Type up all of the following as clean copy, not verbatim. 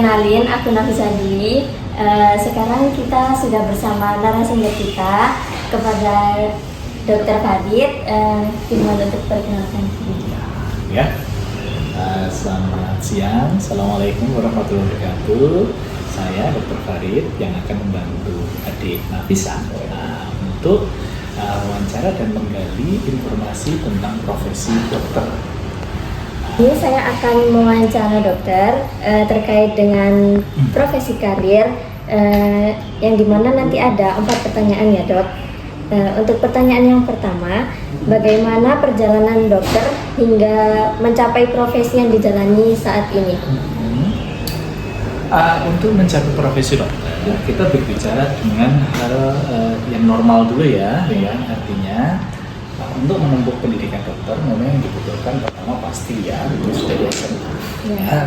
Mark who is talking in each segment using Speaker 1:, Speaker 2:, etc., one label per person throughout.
Speaker 1: Kenalin, aku Nafisa Dwi. Sekarang kita sudah bersama narasumber kita kepada Dr. Farid. Gimana untuk perkenalkan diri?
Speaker 2: Ya, selamat siang. Assalamualaikum warahmatullahi wabarakatuh. Saya Dr. Farid yang akan membantu adik Nafisa untuk wawancara dan menggali informasi tentang profesi dokter.
Speaker 1: Ini saya akan mewawancara dokter terkait dengan profesi karir yang dimana nanti ada 4 pertanyaan ya dok. Untuk pertanyaan yang pertama, bagaimana perjalanan dokter hingga mencapai profesi yang dijalani saat ini?
Speaker 2: Untuk mencapai profesi dokter, kita berbicara dengan hal yang normal dulu ya, artinya untuk menempuh pendidikan dokter memang yang dibutuhkan pertama pasti ya lulus dari SMA ya,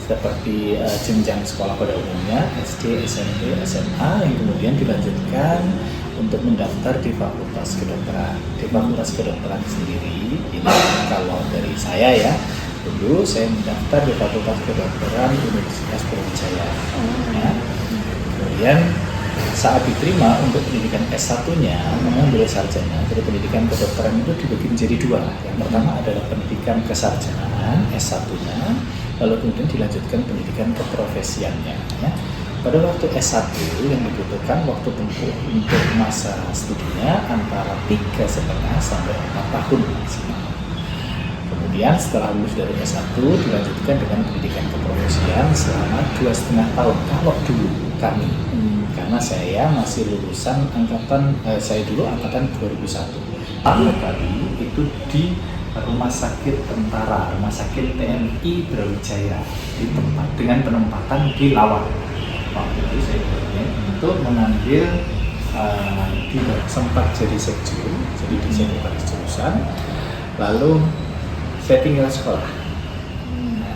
Speaker 2: seperti jenjang sekolah pada umumnya SD, SMP, SMA yang kemudian dilanjutkan untuk mendaftar di fakultas kedokteran. Di fakultas kedokteran sendiri ini kalau dari saya ya, dulu saya mendaftar di fakultas kedokteran Universitas Brawijaya ya. Kemudian saat diterima untuk pendidikan S1-nya mengambil sarjana. Jadi pendidikan kedokteran itu dibagi menjadi 2. Yang pertama adalah pendidikan kesarjanaan S1-nya, lalu kemudian dilanjutkan pendidikan keprofesiannya ya. Pada waktu S1 yang dibutuhkan waktu tempuh untuk masa studinya antara 3,5 sampai 4 tahun maksimal. Kemudian setelah lulus dari S1 dilanjutkan dengan pendidikan keprofesian selama 2,5 tahun kalau dulu kami. Karena saya masih lulusan saya dulu angkatan 2001. Kali itu di Rumah Sakit Tentara, Rumah Sakit TNI Brawijaya di tempat dengan penempatan di Lawang. Waktu itu saya berniat untuk mengambil sempat jadi sekjur, jadi di sekretaris jurusan. Lalu saya tinggal sekolah.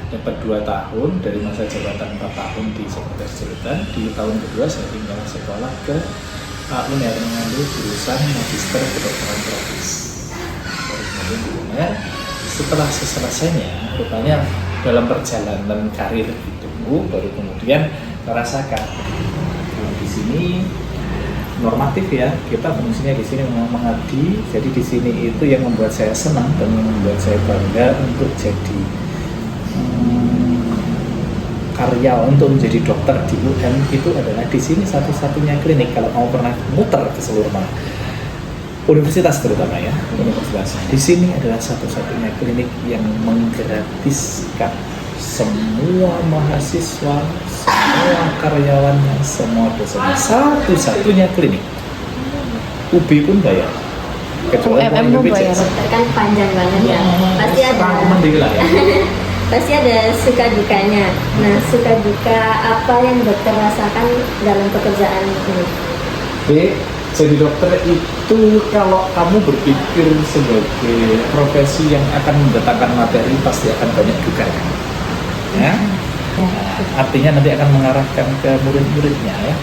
Speaker 2: Dapat 2 tahun dari masa jabatan 4 tahun di sekretaris jurusan. Di tahun kedua saya tinggal sekolah ke UNER mengambil jurusan magister kedokteran tropis. Setelah selesainya, rupanya dalam perjalanan karir itu baru kemudian merasakan di sini normatif ya, kita fungsinya di sini memang mengabdi. Jadi di sini itu yang membuat saya senang dan membuat saya bangga untuk jadi karya untuk menjadi dokter di UM itu adalah di sini satu-satunya klinik. Kalau mau pernah muter ke seluruh universitas terutama ya, universitas di sini adalah satu-satunya klinik yang menggratiskan semua mahasiswa, semua karyawannya, semua dosennya, satu-satunya klinik. UB pun bayar.
Speaker 1: Kecuali UM pun bayar. Kan panjang banget ya. Pasti ada. Pasti ada suka dukanya. Nah, suka duka apa yang dokter rasakan dalam pekerjaan ini?
Speaker 2: Jadi dokter itu kalau kamu berpikir sebagai profesi yang akan mendatangkan materi pasti akan banyak dukanya. Ya. Artinya nanti akan mengarahkan ke murid-muridnya ya.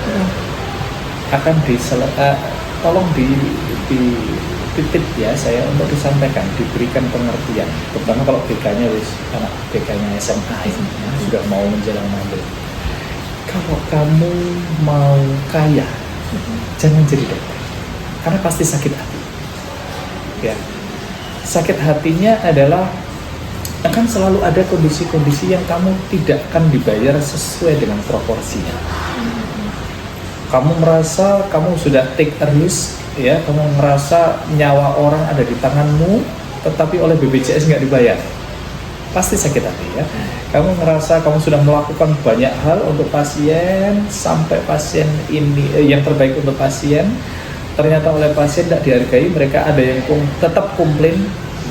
Speaker 2: Akan tolong titip ya saya untuk disampaikan, diberikan pengertian, terutama kalau BK-nya anak BK-nya SMA ini ya, sudah mau menjelang mandiri. Kalau kamu mau kaya, jangan jadi dokter, karena pasti sakit hati. Ya, sakit hatinya adalah akan selalu ada kondisi-kondisi yang kamu tidak akan dibayar sesuai dengan proporsinya. Kamu merasa kamu sudah take a risk, ya, kamu merasa nyawa orang ada di tanganmu, tetapi oleh BPJS nggak dibayar, pasti sakit hati ya. Kamu merasa kamu sudah melakukan banyak hal untuk pasien, sampai pasien ini yang terbaik untuk pasien, ternyata oleh pasien tidak dihargai, mereka ada yang tetap komplain,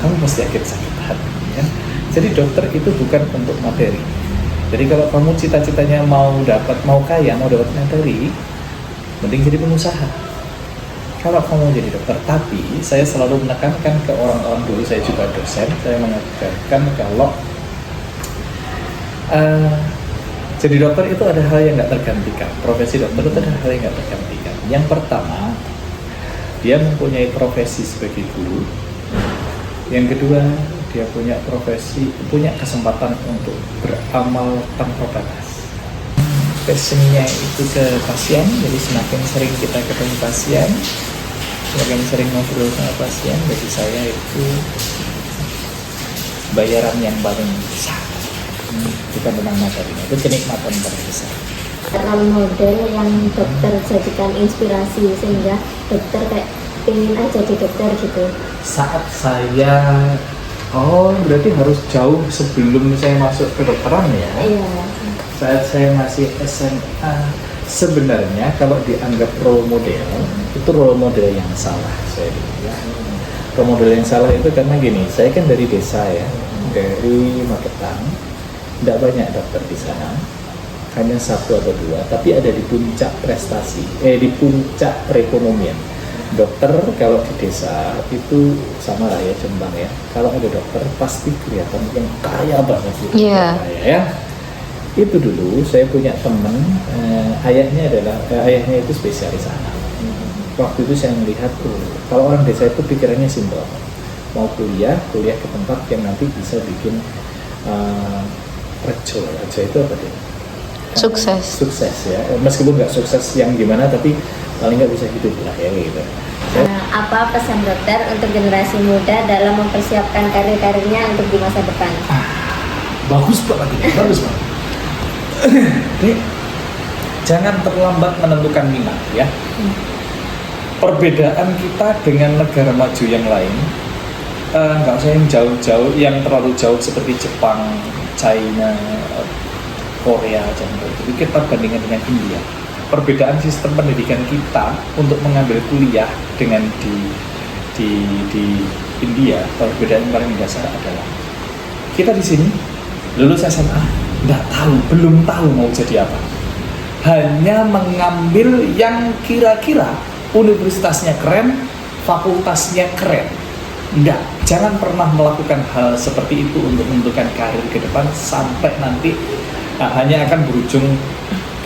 Speaker 2: kamu pasti akan sakit hati ya. Jadi dokter itu bukan untuk materi. Jadi kalau kamu cita-citanya mau kaya, mau dapat materi, mending jadi pengusaha. Kalau kamu jadi dokter, tapi saya selalu menekankan ke orang-orang, dulu saya juga dosen, saya mengajarkan kalau jadi dokter itu ada hal yang nggak tergantikan. Profesi dokter itu ada hal yang nggak tergantikan. Yang pertama, dia mempunyai profesi sebagai guru. Yang kedua, dia punya kesempatan untuk beramal tanpa batas. passionnya itu ke pasien, jadi semakin sering kita ketemu pasien, semakin sering ngobrol sama pasien, bagi saya itu bayaran yang paling besar, bukan tentang materinya, itu kenikmatan terbesar.
Speaker 1: Role model yang dokter jadikan inspirasi sehingga dokter kayak pengen aja jadi dokter gitu.
Speaker 2: Saat saya, berarti harus jauh sebelum saya masuk ke kedokteran ya.
Speaker 1: Iya.
Speaker 2: Saat saya masih SMA, sebenarnya kalau dianggap role model, itu role model yang salah saya bilang. Role model yang salah itu karena gini, saya kan dari desa ya, dari Magetan, tidak banyak dokter di sana, hanya 1 atau 2, tapi ada di puncak prestasi, di puncak perekonomian. Dokter kalau di desa itu sama rakyat Jombang ya, kalau ada dokter pasti kelihatan yang kaya banget gitu.
Speaker 3: Iya.
Speaker 2: Kaya ya. Itu dulu saya punya teman, ayahnya itu spesialis anak. Waktu itu saya melihat kalau orang desa itu pikirannya simpel, mau kuliah ke tempat yang nanti bisa bikin rejo itu apa dia? Sukses ya, meskipun nggak sukses yang gimana, tapi paling nggak bisa hidup lah ya gitu.
Speaker 1: Apa pesan dokter untuk generasi muda dalam mempersiapkan karir-karirnya untuk di masa depan?
Speaker 2: Bagus banget ini, bagus banget. Ini jangan terlambat menentukan minat ya. Perbedaan kita dengan negara maju yang lain, nggak usah yang jauh-jauh, yang terlalu jauh seperti Jepang, China, Korea, jadi kita bandingkan dengan India. Perbedaan sistem pendidikan kita untuk mengambil kuliah dengan di India, perbedaan yang paling dasar adalah kita di sini lulus SMA belum tahu mau jadi apa, hanya mengambil yang kira-kira universitasnya keren, fakultasnya keren. Jangan pernah melakukan hal seperti itu untuk menentukan karir ke depan sampai nanti hanya akan berujung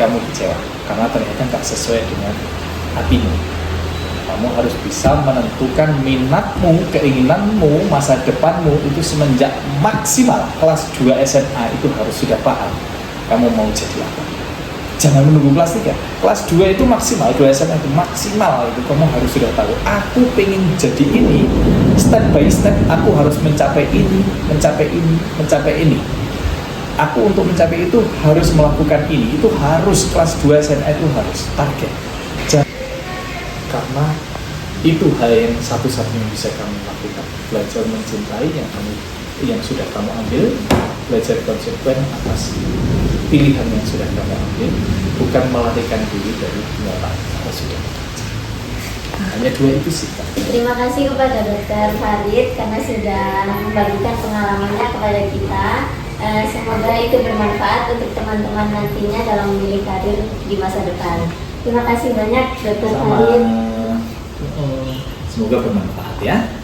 Speaker 2: kamu kecewa karena ternyata nggak sesuai dengan hatimu. Kamu harus bisa menentukan minatmu, keinginanmu, masa depanmu itu semenjak maksimal kelas 2 SMA itu harus sudah paham kamu mau jadi apa. Jangan menunggu kelas 3. Kelas 2 itu maksimal, 2 SMA itu maksimal, itu kamu harus sudah tahu aku pengen jadi ini, step by step aku harus mencapai ini, mencapai ini, mencapai ini. Aku untuk mencapai itu harus melakukan ini, itu harus kelas 2 SMA itu harus target. Karena itu hal yang satu-satunya yang bisa kamu lakukan. Belajar mencintai yang sudah kamu ambil, belajar konsekuen atas pilihan yang sudah kamu ambil, bukan melarikan diri dari kenyataan yang sudah terjadi. Hanya 2 itu sih.
Speaker 1: Terima kasih kepada Dokter Farid karena sudah membagikan pengalamannya kepada kita. Semoga itu bermanfaat untuk teman-teman nantinya dalam memilih karir di masa depan. Terima kasih banyak Dokter Farid.
Speaker 2: Semoga bermanfaat ya.